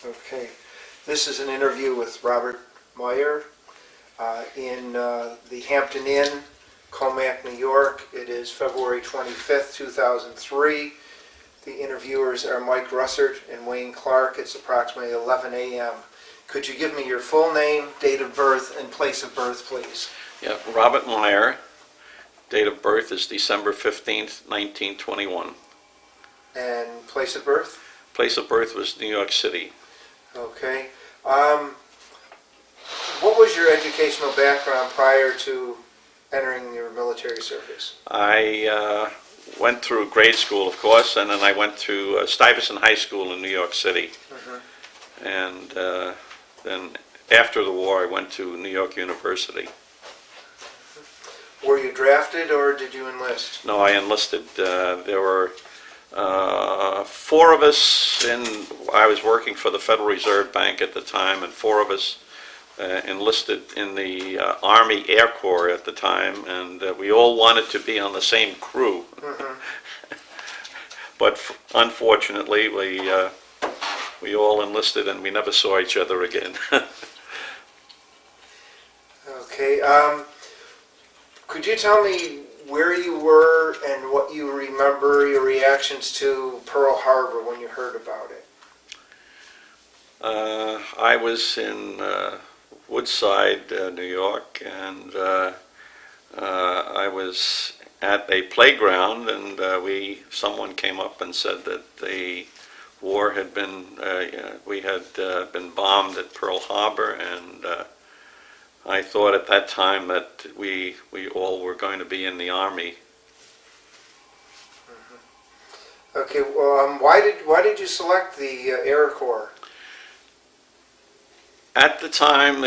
Okay. This is an interview with Robert Meyer in the Hampton Inn, Commack, New York. It is February 25th, 2003. The interviewers are Mike Russert and Wayne Clark. It's approximately 11 a.m. Could you give me your full name, date of birth, and place of birth, please? Yeah, Robert Meyer. Date of birth is December 15th, 1921. And place of birth? Place of birth was New York City. Okay. What was your educational background prior to entering your military service? I went through grade school, of course, and then I went to Stuyvesant High School in New York City. And then after the war, I went to New York University. Were you drafted or did you enlist? No, I enlisted. There were 4 of us I was working for the Federal Reserve Bank at the time, and 4 of us enlisted in the Army Air Corps at the time, and we all wanted to be on the same crew. But unfortunately, we all enlisted and we never saw each other again. Okay. Could you tell me where you were and what you remember your reactions to Pearl Harbor when you heard about it? I was in Woodside, New York, and I was at a playground, and someone came up and said that the war had been, we had been bombed at Pearl Harbor, and I thought at that time that we all were going to be in the Army. Okay. Well, why did you select the Air Corps? At the time,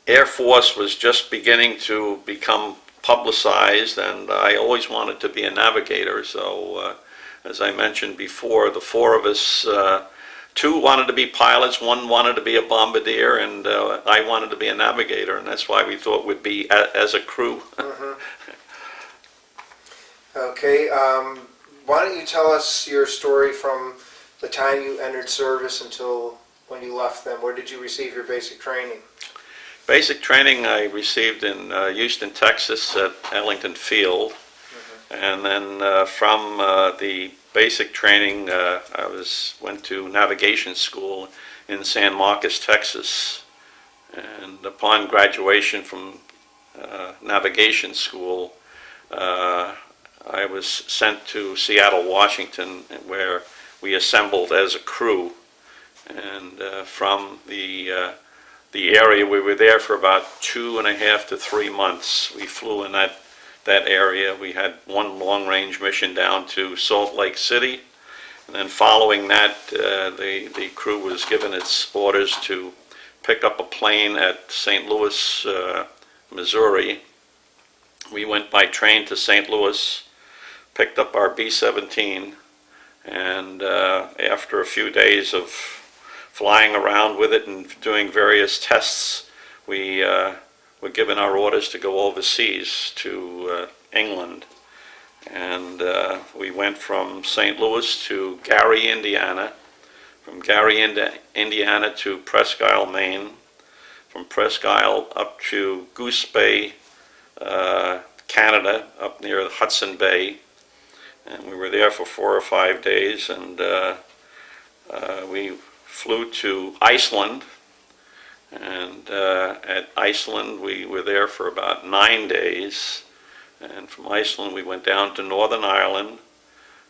Air Force was just beginning to become publicized, and I always wanted to be a navigator. So, as I mentioned before, the 4 of us, 2 wanted to be pilots, 1 wanted to be a bombardier, and I wanted to be a navigator, and that's why we thought we'd be as a crew. Okay. Why don't you tell us your story from the time you entered service until when you left them? Where did you receive your basic training? Basic training I received in Houston, Texas at Ellington Field. And then from the basic training, I went to navigation school in San Marcos, Texas. And upon graduation from navigation school, I was sent to Seattle, Washington, where we assembled as a crew. And from the area, we were there for about 2.5 to 3 months. We flew in that area. We had 1 long-range mission down to Salt Lake City, and then following that, the crew was given its orders to pick up a plane at St. Louis, Missouri. We went by train to St. Louis, picked up our B-17, and after a few days of flying around with it and doing various tests, we were given our orders to go overseas to England. And we went from St. Louis to Gary, Indiana, from Gary, Indiana to Presque Isle, Maine, from Presque Isle up to Goose Bay, Canada, up near the Hudson Bay. And we were there for 4 or 5 days, and we flew to Iceland, and at Iceland we were there for about 9 days, and from Iceland we went down to Northern Ireland,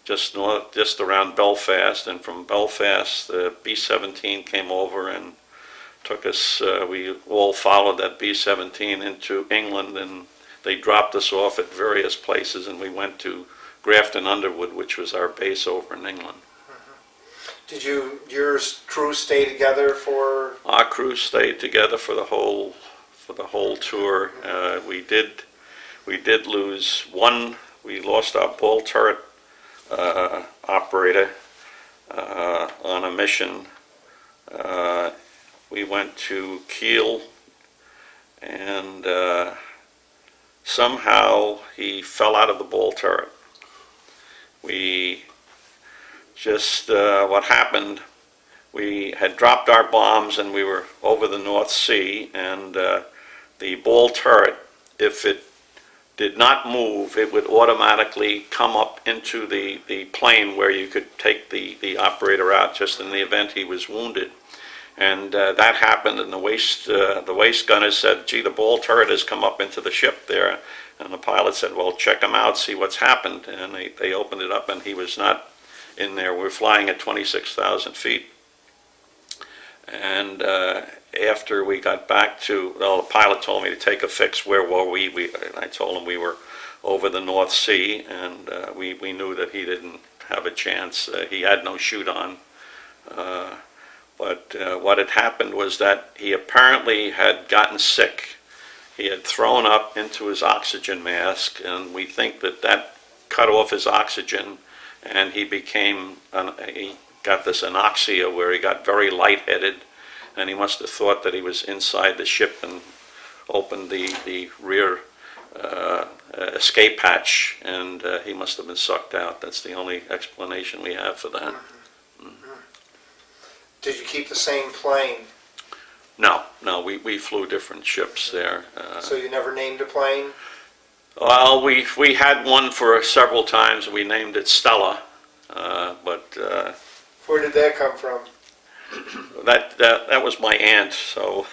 just around Belfast, and from Belfast the B-17 came over and took us, we all followed that B-17 into England, and they dropped us off at various places, and we went to Grafton Underwood, which was our base over in England. Did your crew stay together for? Our crew stayed together for the whole tour. We did lose 1. We lost our ball turret operator on a mission. We went to Kiel, and somehow he fell out of the ball turret. We just what happened, we had dropped our bombs and we were over the North Sea, and the ball turret, if it did not move, it would automatically come up into the plane where you could take the operator out just in the event he was wounded. And that happened, and the waist gunner said, gee, the ball turret has come up into the ship there. And the pilot said, well, check him out, see what's happened. And they opened it up, and he was not in there. We were flying at 26,000 feet. And after we got back to, well, the pilot told me to take a fix. Where were we? I told him we were over the North Sea, and we knew that he didn't have a chance. He had no chute on. But what had happened was that he apparently had gotten sick. He had thrown up into his oxygen mask, and we think that that cut off his oxygen, and he got this anoxia where he got very lightheaded, and he must have thought that he was inside the ship and opened the rear escape hatch, and he must have been sucked out. That's the only explanation we have for that. Did you keep the same plane? No, we flew different ships there. So you never named a plane? Well, we had one for several times. We named it Stella, but Where did that come from? that was my aunt. So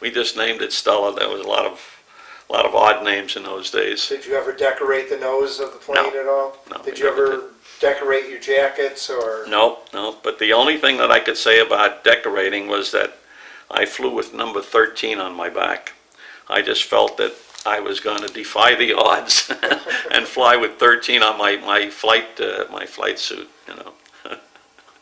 we just named it Stella. There was a lot of odd names in those days. Did you ever decorate the nose of the plane at all? No. Did you ever decorate your jackets or? No. But the only thing that I could say about decorating was that I flew with number 13 on my back. I just felt that I was going to defy the odds and fly with 13 on my flight suit. You know.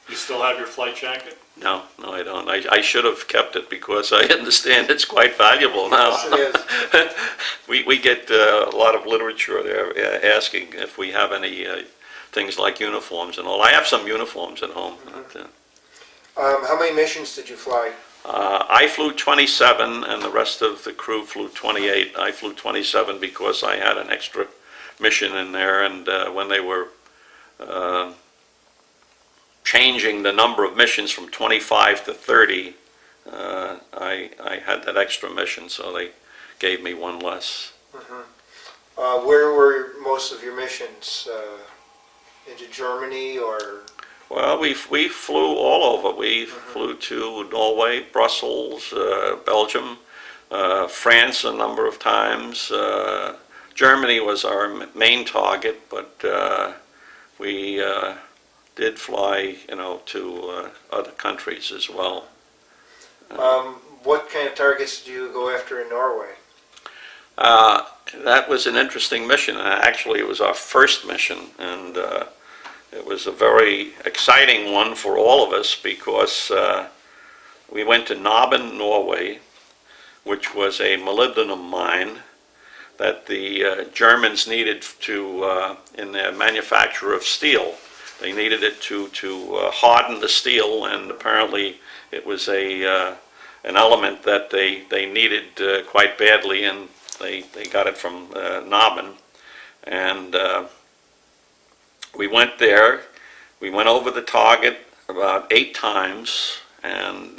You still have your flight jacket? No, I don't. I should have kept it because I understand it's quite valuable now. Yes, it is. We get a lot of literature there asking if we have any things like uniforms and all. I have some uniforms at home. Mm-hmm. How many missions did you fly? I flew 27 and the rest of the crew flew 28. I flew 27 because I had an extra mission in there, and when they were changing the number of missions from 25 to 30, I had that extra mission, so they gave me one less. Mm-hmm. Where were most of your missions? Into Germany or? Well, we flew all over. We flew to Norway, Brussels, Belgium, France a number of times. Germany was our main target, but we did fly, to other countries as well. What kind of targets did you go after in Norway? That was an interesting mission. Actually, it was our first mission, and it was a very exciting one for all of us because we went to Naval, Norway, which was a molybdenum mine that the Germans needed to, in their manufacture of steel. They needed it to harden the steel, and apparently it was an element that they needed quite badly, and they got it from Navan. And we went there. We went over the target about 8 times, and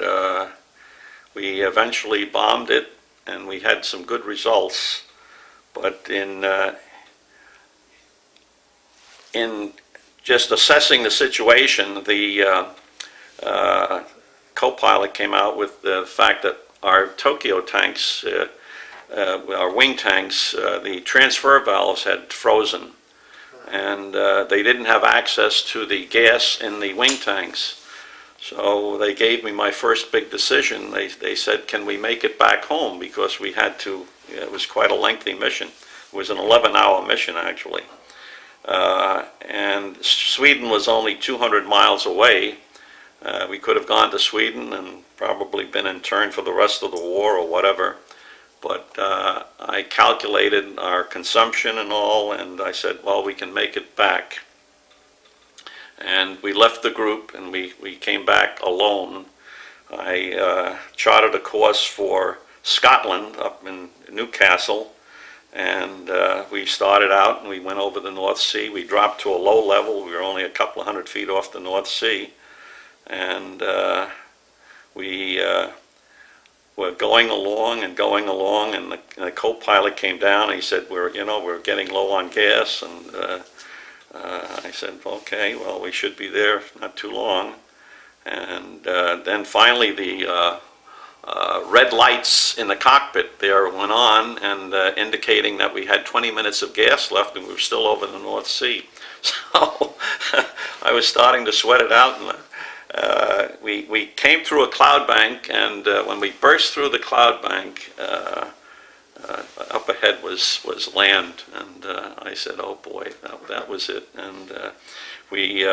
we eventually bombed it, and we had some good results. But in just assessing the situation, the co-pilot came out with the fact that our Tokyo tanks, our wing tanks, the transfer valves had frozen, and they didn't have access to the gas in the wing tanks. So they gave me my first big decision. They said, can we make it back home? Because we had to, it was quite a lengthy mission. It was an 11-hour mission, actually. And Sweden was only 200 miles away. We could have gone to Sweden and probably been interned for the rest of the war or whatever. But I calculated our consumption and all, and I said, well, we can make it back. And we left the group, and we came back alone. I chartered a course for Scotland up in Newcastle, And we started out and we went over the North Sea. We dropped to a low level. We were only a couple of 100 feet off the North Sea. And we were going along, and the co-pilot came down and he said, we're getting low on gas. And I said, okay, well, we should be there not too long. And then finally the red lights in the cockpit there went on, and indicating that we had 20 minutes of gas left and we were still over the North Sea. So I was starting to sweat it out, and we came through a cloud bank, and when we burst through the cloud bank, up ahead was land, and I said, oh boy, that was it. And we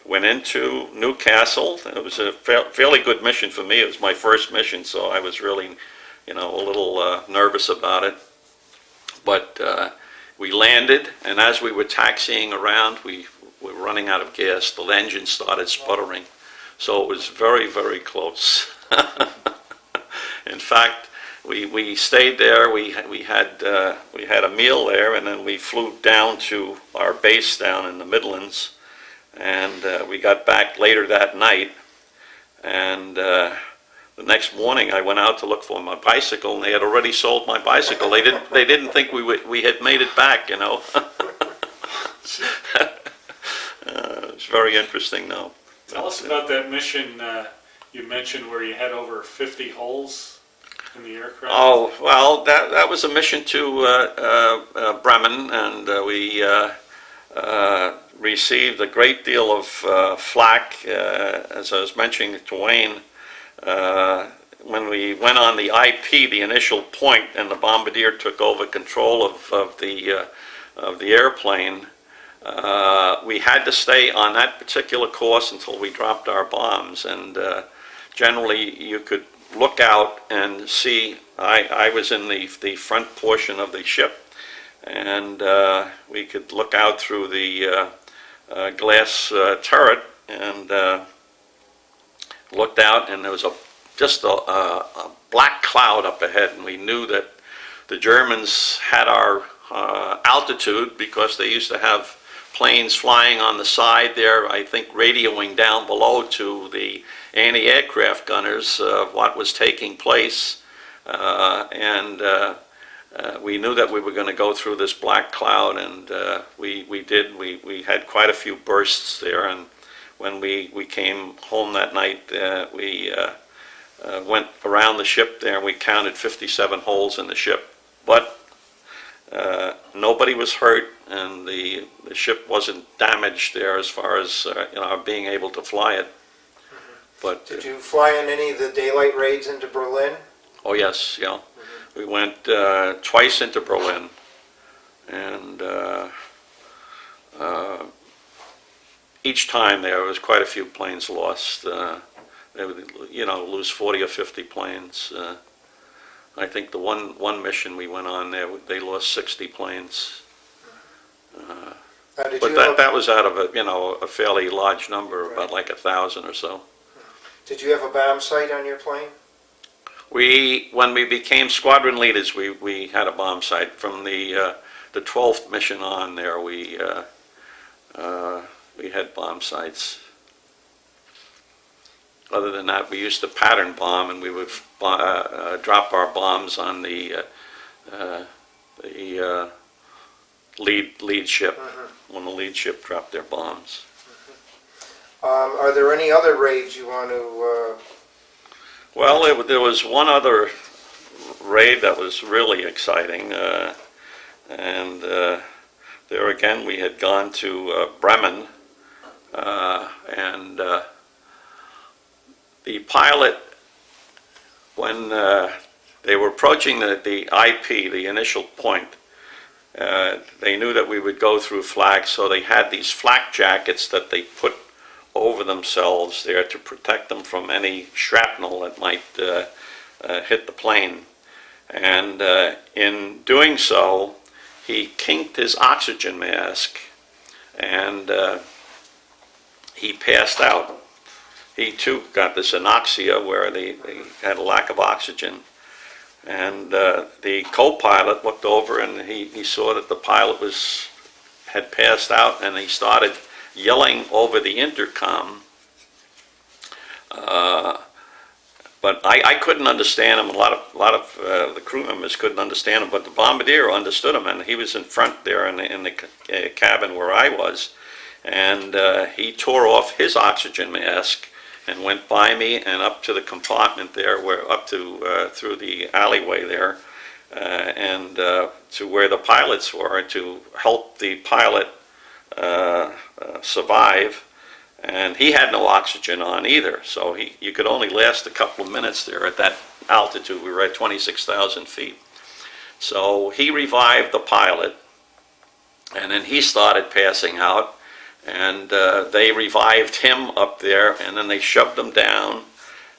went into Newcastle. It was a fairly good mission for me. It was my first mission, so I was really, a little nervous about it. But we landed, and as we were taxiing around, we were running out of gas. The engine started sputtering, so it was very, very close. In fact, we stayed there. We had a meal there, and then we flew down to our base down in the Midlands. And we got back later that night, and the next morning I went out to look for my bicycle, and they had already sold my bicycle. They didn't think we had made it back, It was very interesting, though. Tell us about that mission you mentioned where you had over 50 holes in the aircraft. Oh, well, that was a mission to Bremen, and we received a great deal of flak, as I was mentioning to Wayne, when we went on the IP, the initial point, and the bombardier took over control of the airplane. We had to stay on that particular course until we dropped our bombs, and generally you could look out and see. I was in the front portion of the ship, and we could look out through the glass turret, and looked out, and there was just a black cloud up ahead, and we knew that the Germans had our altitude, because they used to have planes flying on the side there, I think radioing down below to the anti-aircraft gunners what was taking place, and we knew that we were going to go through this black cloud, and we did. We had quite a few bursts there, and when we came home that night, we went around the ship there, and we counted 57 holes in the ship. But nobody was hurt, and the ship wasn't damaged there as far as being able to fly it. But Did you fly in any of the daylight raids into Berlin? oh yes, yeah. We went twice into Berlin, and each time there was quite a few planes lost. They would, lose 40 or 50 planes. I think the one mission we went on there, they lost 60 planes. But that was out of a fairly large number, right. About like 1,000 or so. Did you have a bomb sight on your plane? When we became squadron leaders, we had a bomb sight. From the 12th mission on there, we had bomb sights. Other than that, we used to pattern bomb, and we would drop our bombs on the lead ship, when the lead ship dropped their bombs. Are there any other raids you want to... Well, there was one other raid that was really exciting, and there again we had gone to Bremen, and the pilot, when they were approaching the IP, the initial point, they knew that we would go through flak, so they had these flak jackets that they put over themselves there to protect them from any shrapnel that might hit the plane. And in doing so, he kinked his oxygen mask, and he passed out. He too got this anoxia where they had a lack of oxygen. And the co-pilot looked over and he saw that the pilot had passed out, and he started yelling over the intercom. But I couldn't understand him. A lot of the crew members couldn't understand him, but the bombardier understood him, and he was in front there in the cabin where I was, and he tore off his oxygen mask and went by me and up to the compartment there, through the alleyway there, and to where the pilots were to help the pilot survive. And he had no oxygen on either, so you could only last a couple of minutes there at that altitude. We were at 26,000 feet. So he revived the pilot, and then he started passing out, and they revived him up there, and then they shoved him down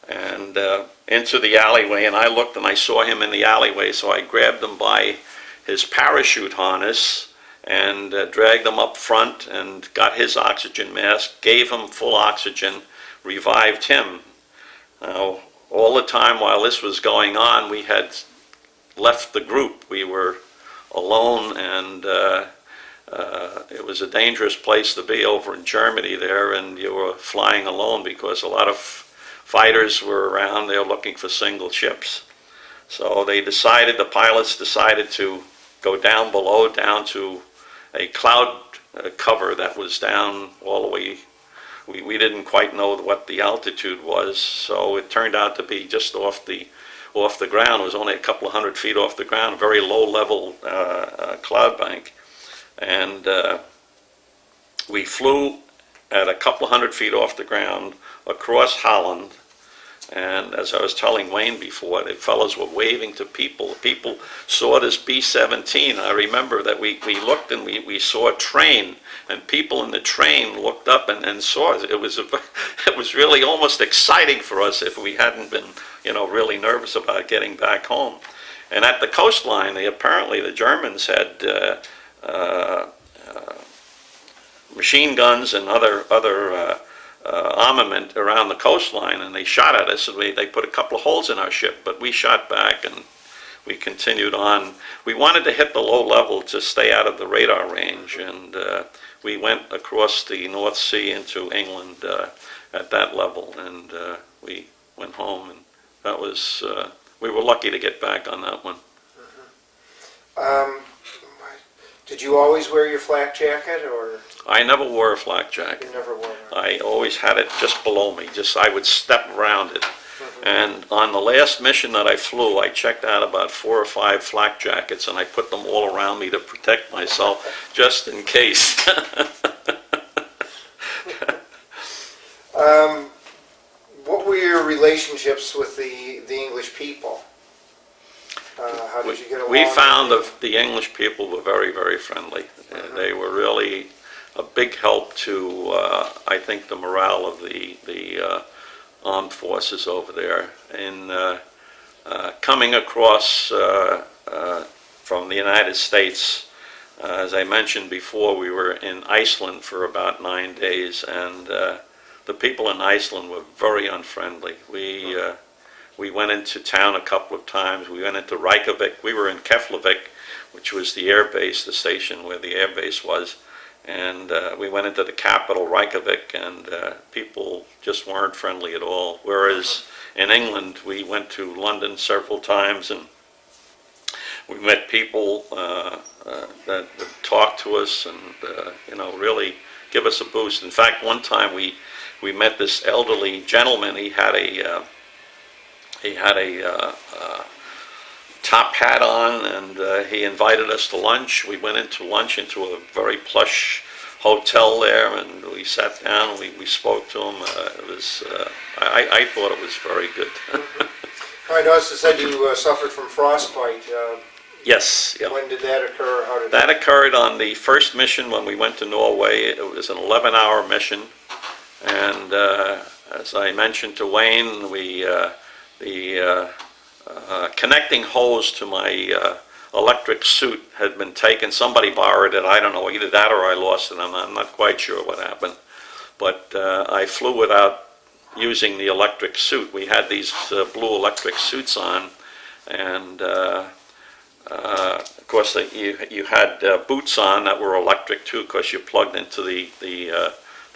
and into the alleyway, and I looked and I saw him in the alleyway, so I grabbed him by his parachute harness and dragged him up front and got his oxygen mask, gave him full oxygen, revived him. Now, all the time while this was going on, we had left the group. We were alone, and it was a dangerous place to be over in Germany there, and you were flying alone because a lot of fighters were around. They were looking for single ships. So the pilots decided to go down below, down to a cloud cover that was down all the way. We didn't quite know what the altitude was, so it turned out to be just off the ground. It was only a couple of 100 feet off the ground, a very low level cloud bank. And we flew at a couple of 100 feet off the ground across Holland. And as I was telling Wayne before, the fellows were waving to people. People saw this B-17. I remember that we looked and we saw a train, and people in the train looked up and saw it. It was really almost exciting for us if we hadn't been, really nervous about getting back home. And at the coastline, apparently the Germans had machine guns and other armament around the coastline, and they shot at us, and they put a couple of holes in our ship, but we shot back and we continued on. We wanted to hit the low level to stay out of the radar range, and we went across the North Sea into England at that level, and we went home, and that was, we were lucky to get back on that one. Did you always wear your flak jacket, or? I never wore a flak jacket. You never wore it? I always had it just below me. I would step around it. And on the last mission that I flew, I checked out about 4 or 5 flak jackets, and I put them all around me to protect myself, just in case. What were your relationships with the English people? How did you get along? We found the English people were very, very friendly. They were really a big help to, I think, the morale of the armed forces over there. In coming across from the United States, as I mentioned before, we were in Iceland for about 9 days, and the people in Iceland were very unfriendly. We went into town a couple of times. We went into Reykjavik. We were in Keflavik, which was the air base, the station where the air base was. And we went into the capital, Reykjavik, and people just weren't friendly at all. Whereas in England, we went to London several times, and we met people that would talk to us and, really give us a boost. In fact, one time we met this elderly gentleman. He had a top hat on, and he invited us to lunch. We went into lunch into a very plush hotel there, and we sat down and we spoke to him. It was I thought it was very good. I noticed it said you suffered from frostbite. Yes. Yeah. When did that occur? How did that occurred on the first mission when we went to Norway. It was an 11-hour mission, and as I mentioned to Wayne, the connecting hose to my electric suit had been taken. Somebody borrowed it. I don't know, either that or I lost it. I'm not quite sure what happened. But I flew without using the electric suit. We had these blue electric suits on, And of course, you had boots on that were electric too, because you plugged into the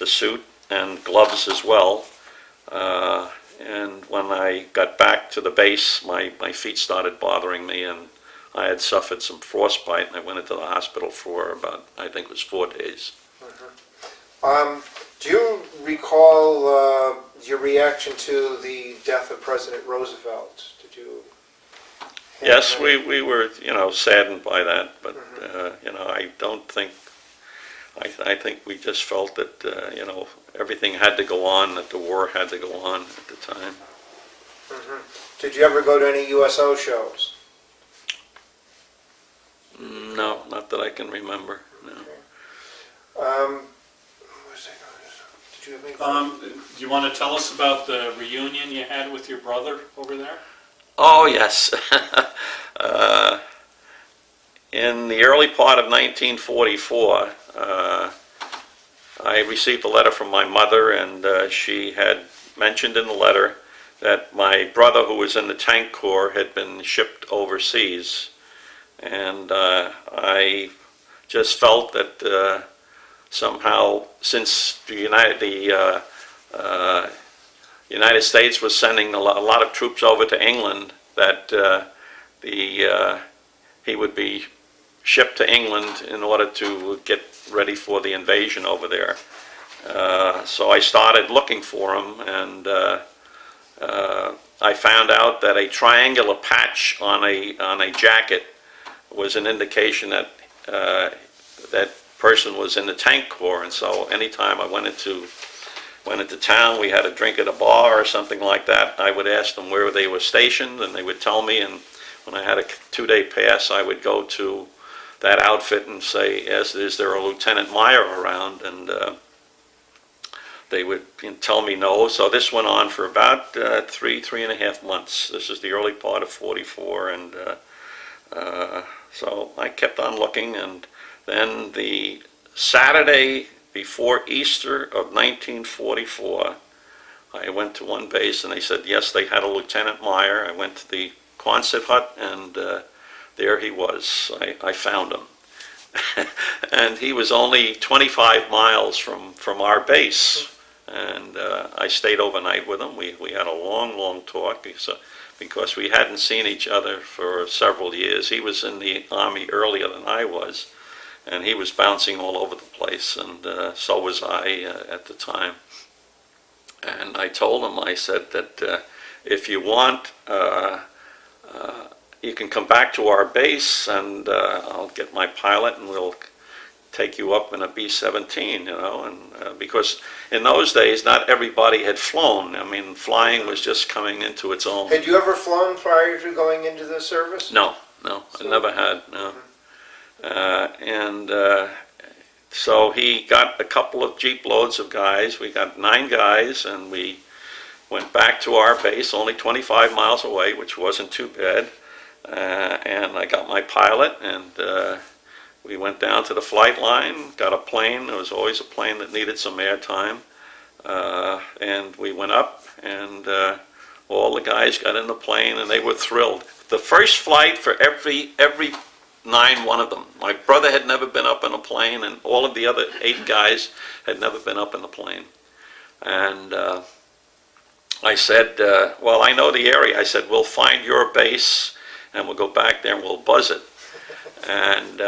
suit, and gloves as well. And when I got back to the base, my feet started bothering me, and I had suffered some frostbite, and I went into the hospital for about, I think it was 4 days. Do you recall your reaction to the death of President Roosevelt? Did you? Yes, we were, saddened by that, but, I don't think, I think we just felt that, everything had to go on, that the war had to go on at the time. Did you ever go to any USO shows? No, not that I can remember, no. Did you have anything? Do you want to tell us about the reunion you had with your brother over there? Oh, yes. In the early part of 1944, I received a letter from my mother, and she had mentioned in the letter that my brother, who was in the tank corps, had been shipped overseas. And I just felt that somehow, since the United States was sending a lot of troops over to England, that he would be shipped to England in order to get ready for the invasion over there. So I started looking for him, and I found out that a triangular patch on a jacket was an indication that that person was in the tank corps. And so anytime I went into town, we had a drink at a bar or something like that, I would ask them where they were stationed, and they would tell me. And when I had a 2-day pass, I would go to that outfit and say, yes, is there a Lieutenant Meyer around? And they would tell me no. So this went on for about 3.5 months. This is the early part of 44, and so I kept on looking. And then the Saturday before Easter of 1944, I went to one base, and they said, yes, they had a Lieutenant Meyer. I went to the Quonset hut, and there he was. I found him. And he was only 25 miles from our base. And I stayed overnight with him. We had a long talk because we hadn't seen each other for several years. He was in the Army earlier than I was, and he was bouncing all over the place, and so was I at the time. And I told him, I said that if you want, you can come back to our base, and I'll get my pilot, and we'll take you up in a B-17, and because in those days, not everybody had flown. I mean, flying was just coming into its own. Had you ever flown prior to going into the service? No, I never had, no. So he got a couple of jeep loads of guys. We got 9 guys, and we went back to our base, only 25 miles away, which wasn't too bad. And I got my pilot, and we went down to the flight line, got a plane. There was always a plane that needed some airtime. And we went up, and all the guys got in the plane, and they were thrilled. The first flight for every 9, one of them. My brother had never been up in a plane, and all of the other 8 guys had never been up in a plane. And I said, well, I know the area. I said, we'll find your base, and we'll go back there and we'll buzz it. And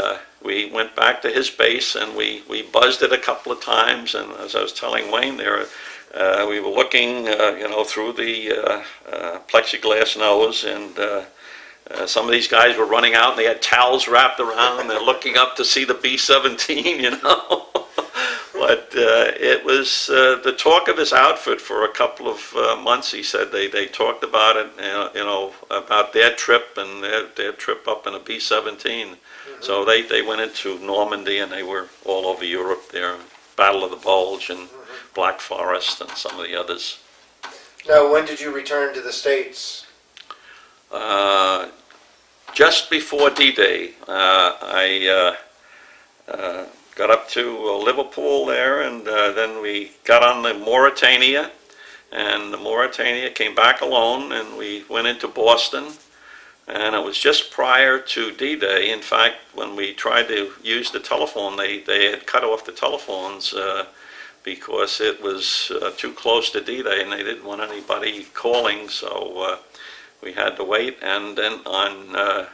we went back to his base, and we buzzed it a couple of times. And as I was telling Wayne there, we were looking, through the plexiglass nose, and some of these guys were running out, and they had towels wrapped around, and they're looking up to see the B-17, But it was the talk of his outfit for a couple of months. He said they talked about it, about their trip and their trip up in a B-17. So they went into Normandy, and they were all over Europe there, Battle of the Bulge and Black Forest and some of the others. Now, when did you return to the States? Just before D-Day, I got up to Liverpool there, and then we got on the Mauritania, and the Mauritania came back alone, and we went into Boston, And it was just prior to D-Day. In fact, when we tried to use the telephone, they had cut off the telephones because it was too close to D-Day and they didn't want anybody calling, so we had to wait. And then on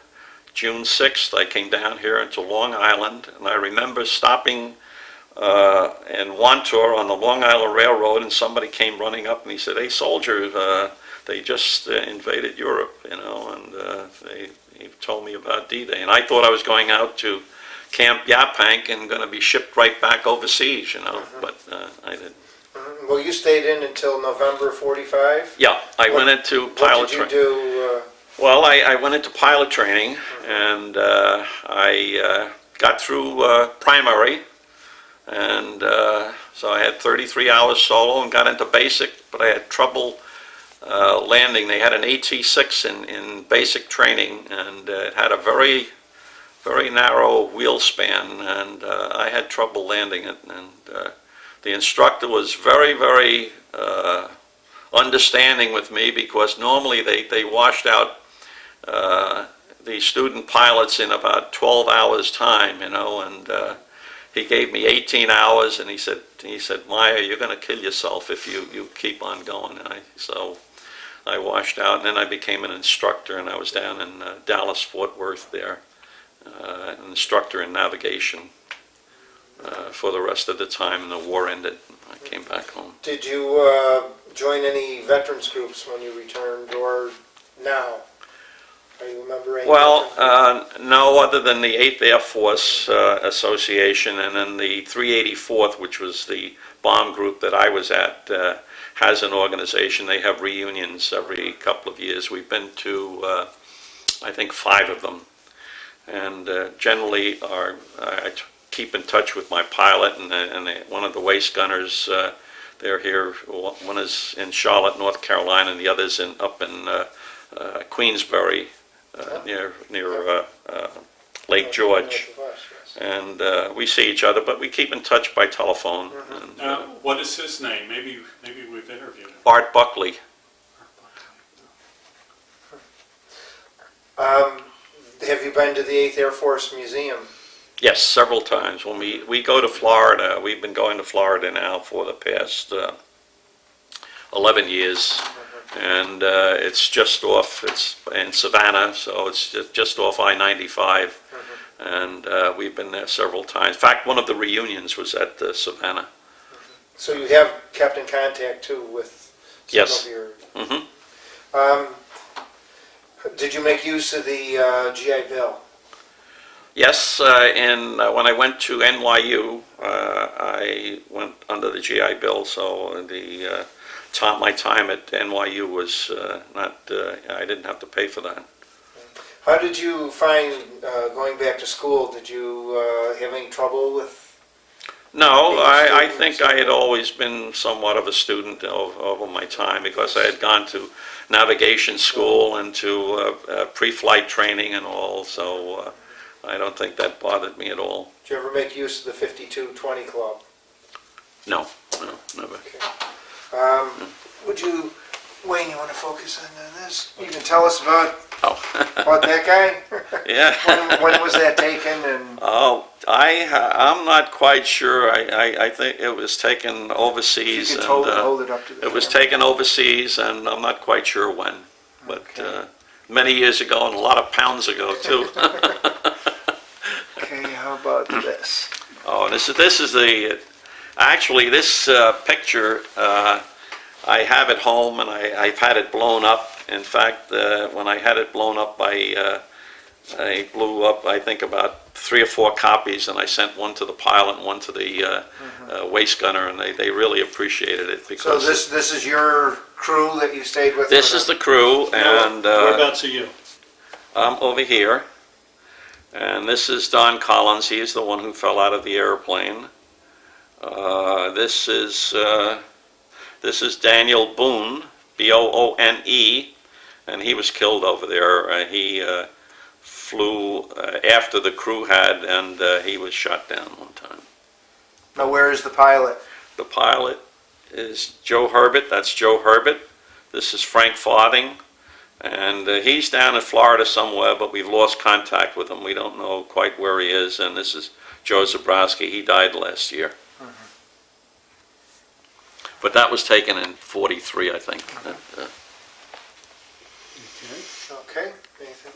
June 6th, I came down here into Long Island, and I remember stopping in Wantor on the Long Island Railroad, and somebody came running up and he said, "Hey, soldier, they just invaded Europe, you know," and he told me about D-Day. And I thought I was going out to Camp Yaphank and going to be shipped right back overseas, you know, but I didn't. Well, you stayed in until November 45? Yeah, I went into pilot training. What did you do? Well, I went into pilot training, and I got through primary, and so I had 33 hours solo and got into basic, but I had trouble landing. They had an AT-6 in basic training, and it had a very narrow wheel span, and I had trouble landing it. And the instructor was very understanding with me, because normally they washed out the student pilots in about 12 hours time, you know, and he gave me 18 hours, and he said, "Meyer, you're going to kill yourself if you keep on going." And so I washed out, and then I became an instructor, and I was down in Dallas, Fort Worth there, an instructor in navigation for the rest of the time, and the war ended. I came back home. Did you join any veterans groups when you returned, or now? Are you remembering? Well, no, other than the 8th Air Force Association, and then the 384th, which was the bomb group that I was at, has an organization. They have reunions every couple of years. We've been to, I think, 5 of them. And generally, I keep in touch with my pilot and one of the waist gunners. They're here. One is in Charlotte, North Carolina, and the other's up in Queensbury, near Lake George. And we see each other, but we keep in touch by telephone. And, what is his name? Maybe we've interviewed him. Art Buckley. Have you been to the 8th Air Force Museum? Yes, several times. When we go to Florida, we've been going to Florida now for the past 11 years. And it's just off, it's in Savannah, so it's just off I-95. And we've been there several times. In fact, one of the reunions was at Savannah. So you have kept in contact, too, with some of your... Did you make use of the GI Bill? Yes, and when I went to NYU, I went under the GI Bill, so my time at NYU was I didn't have to pay for that. How did you find going back to school? Did you have any trouble with? No, I think I had always been somewhat of a student over my time, because I had gone to navigation school and to pre-flight training and all, so I don't think that bothered me at all. Did you ever make use of the 52-20 club? No, never. Okay. Would you, Wayne, you want to focus on this? You can tell us about that guy? Yeah. When was that taken? And I'm not quite sure. I think it was taken overseas. If you could hold it up to the It was taken overseas, and I'm not quite sure when. But many years ago, and a lot of pounds ago, too. Okay, how about this? Oh, this is the... Actually, this picture I have at home, and I've had it blown up. In fact, when I had it blown up, I blew up, I think, about 3 or 4 copies, and I sent one to the pilot and one to the waist gunner, and they really appreciated it. Because so this is your crew that you stayed with? This is the crew, and whereabouts are you? I'm over here, and this is Don Collins. He is the one who fell out of the airplane. This is Daniel Boone, B-O-O-N-E, and he was killed over there. He flew after the crew had, and he was shot down one time. Now, where is the pilot? The pilot is Joe Herbert. That's Joe Herbert. This is Frank Farthing. And he's down in Florida somewhere, but we've lost contact with him. We don't know quite where he is. And this is Joe Zabrowski. He died last year. But that was taken in '43, I think. Okay, anything?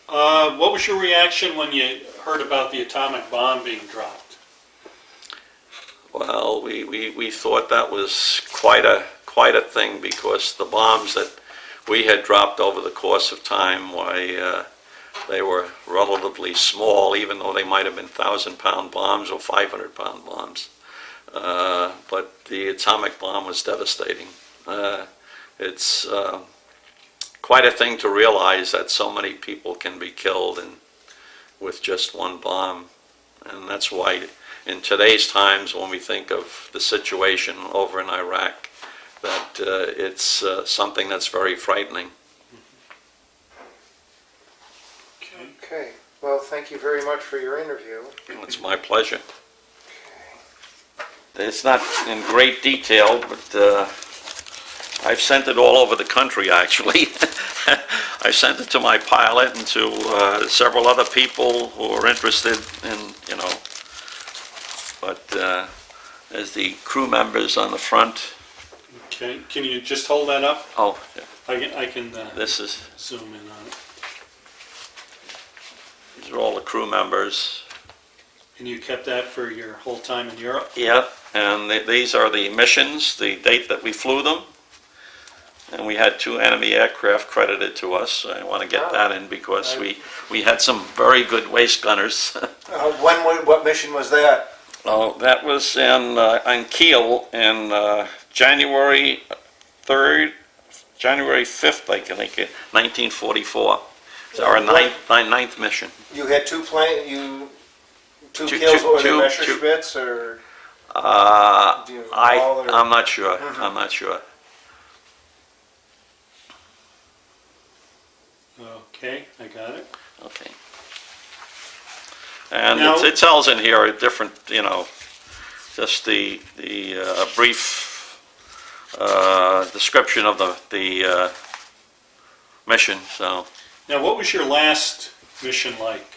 What was your reaction when you heard about the atomic bomb being dropped? Well, we thought that was quite a thing, because the bombs that we had dropped over the course of time, why they were relatively small, even though they might have been 1,000-pound bombs or 500-pound bombs. But the atomic bomb was devastating. It's quite a thing to realize that so many people can be killed with just one bomb. And that's why in today's times, when we think of the situation over in Iraq, that it's something that's very frightening. Okay, well, thank you very much for your interview. It's my pleasure. It's not in great detail, but I've sent it all over the country, actually. I sent it to my pilot and to several other people who are interested in, but there's the crew members on the front. Okay, can you just hold that up? Oh, yeah. I can This is, zoom in on it. these are all the crew members. And you kept that for your whole time in Europe? Yep, and these are the missions, the date that we flew them. And we had 2 enemy aircraft credited to us, so I want to get that in, because we had some very good waist gunners. What mission was that? Oh, that was on Kiel in January 3rd, January 5th, I think, 1944. It's our ninth mission. You had two kills, what were they, Messerschmitts, or? I'm not sure. Mm-hmm. I'm not sure. Okay, I got it. Okay. And Now- it tells in here a different, just the brief description of the mission. So Now, what was your last mission like?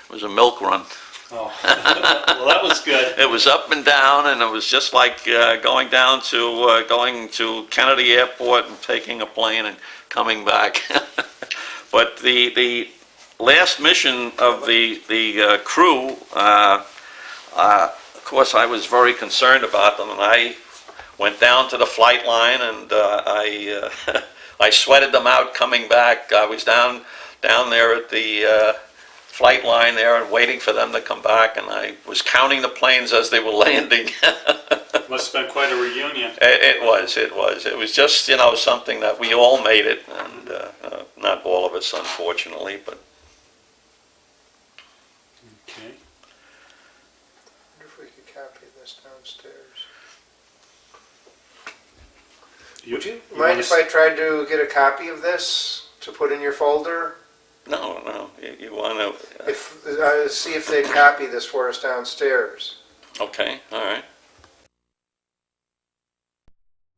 it was a milk run. Oh, well, that was good. It was up and down, and it was just like going to Kennedy Airport and taking a plane and coming back. But the last mission of the crew, of course, I was very concerned about them, and I went down to the flight line, and I sweated them out coming back. I was down there at the flight line there and waiting for them to come back, and I was counting the planes as they were landing. Must have been quite a reunion. It was. It was just, something that we all made it, and not all of us, unfortunately, but. Okay. I wonder if we could copy this downstairs. Would you mind if I tried to get a copy of this to put in your folder? No, you want to. See if they'd copy this for us downstairs. Okay, all right.